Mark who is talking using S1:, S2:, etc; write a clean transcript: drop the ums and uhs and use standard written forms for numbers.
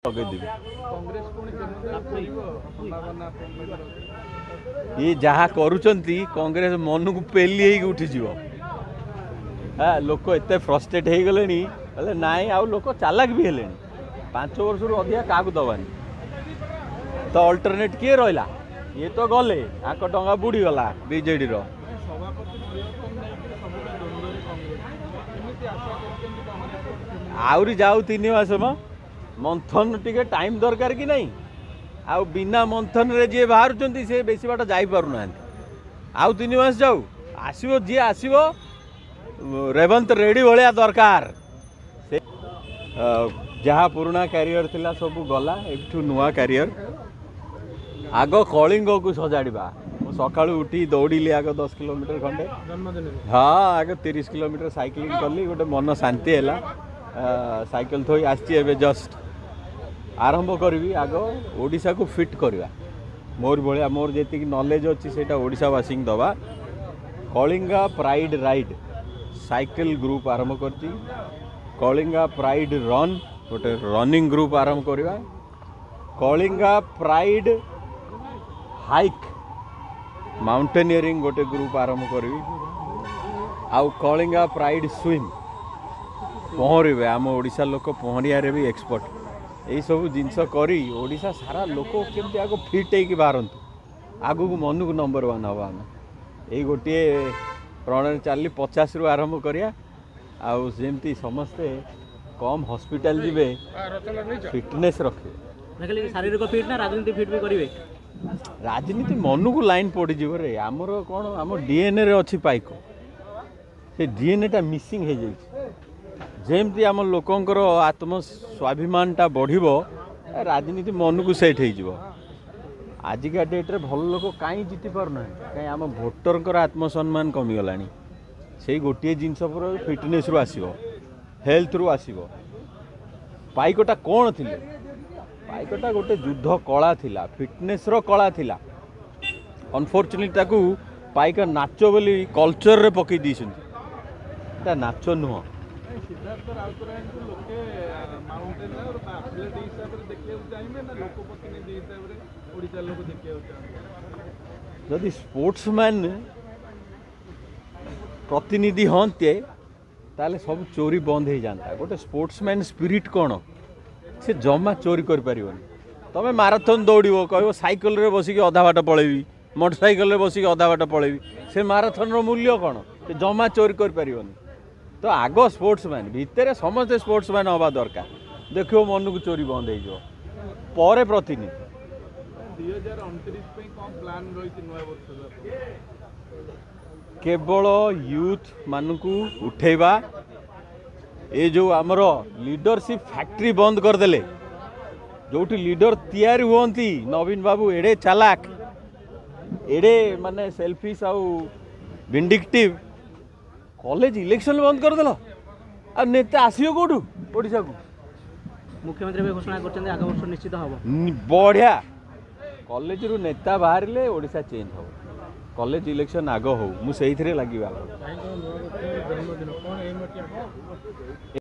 S1: ये जहाँ करुँच कांग्रेस मन को पेली उठी लोक एत फ्रस्ट्रेट हो गले नाई आ लोक चालाक भी हेले 5 वर्ष रु अधिका क्या दबानी तो अल्टरनेट किए रहा ये तो गले आक टंगा बुड़ी गला बीजेडी आउरी जाऊ 3 मास मंथन टिके टाइम दरकार कि नहीं आउ बिना मंथन रे जी बाहर से बेसी बाट जाई पारु ना आउ 3 मास जाऊ आसीबो जी आसीबो रेवंत रेड्डी भलिया दरकार जहाँ पुराना कैरियर थिला सब गला एठू नुआ कैरियर आग कलिंग को सजाड़ा सका उठी दौड़ी आग 10 किलोमीटर खंडे हाँ आग 30 किलोमीटर साइकिलिंग कली गोटे मन शांति है साइकिल थोई आसी जस्ट आरंभ करी आग ओडिशा को फिट करवा मोर भाया मोर जी नॉलेज अच्छी से ओडिशावासी दबा Kalinga pride ride cycle group आरंभ कर कलिंगा प्राइड रन गोटे रनिंग ग्रुप आरंभ करवा कलिंगा प्राइड हाइक माउंटेनियरिंग गोटे ग्रुप आरंभ करी आउ कलिंगा प्राइड स्विम पहरे आम ओडिशा लोक पहरिया भी एक्सपर्ट यही सब जिनस करी ओडिशा सारा लोक केमती आग फिट होगी बाहर आगू को मन को नंबर 1 हवा आम यही गोटे प्रणय चली 50 रु आरंभ करिया आउ जेमती समस्ते कम हॉस्पिटल जीवे फिटनेस रखे
S2: शारीरिक फिट ना राजनीति फिट भी करेंगे
S1: राजनीति मन को लाइन पड़ रे आमर कौन आम डीएनए रे अच्छी पाइक से डीएनए टा मिसिंग हो जाए जेमती आम लोकंकर आत्म स्वाभिमानटा बढ़िबो राजनीति मन को सेट हो आजिका डेट्रे भल लोक कहीं जीति पारना कहीं आम भोटर आत्मसम्मान कमीगला से गोटे जिनस पर फिटनेस रु आसो हेल्थ रु आसो पाइकटा कौन थिले पाइकटा गोटे युद्ध कला थिला फिटनेस रो कला थिला अनफॉर्चुनेटली ताकू पाइक नाच बोली कल्चर रे पकई दीछन नाच नुह
S3: सिद्धार्थ राउतराय को लोके माउंटेन और एथलीट हिसाब रे देखियो चाहिए ना लोक प्रतिनिधि हिसाब रे ओडिसा लोक देखियो चाहिए
S1: यदि स्पोर्ट्समैन प्रतिनिधि हंते ताले सब चोरी बंद हो जाता गोटे स्पोर्ट्समैन स्पिरिट कौन से जमा चोरी कर पारिबनी तमे माराथन दौड़ो कहो साइकिल रे बसिक अधा बाट पळेबी मोटरसाइकिल रे बसिक अधा बाट पळेबी से माराथन रो मूल्य कौन से जमा चोरी कर पारिबनी तो आग स्पोर्ट्समैन भितर समस्त स्पोर्ट्समैन हवा दरकार देखो मन को चोरी बंद हो पर प्रतिनिधि
S3: 2029 कौन प्लान रही नया वर्ष
S1: केवल यूथ मान को उठेबा ये जो आमर लीडरशिप फैक्ट्री बंद करदेले जो लीडर तैयारी हुंती नवीन बाबू एड़े चालाक एड़े माने सेल्फिश आउ विंडिक्टिव कॉलेज इलेक्शन बंद करदेल आ नेता आसियो कोठू ओडिशा को
S2: मुख्यमंत्री भी घोषणा करछन आगे वर्ष निश्चित हबो
S1: बढ़िया कॉलेज रु नेता बाहरले ओडिशा चेंज हो कॉलेज इलेक्शन आग हो मु सेही थरे लागिबा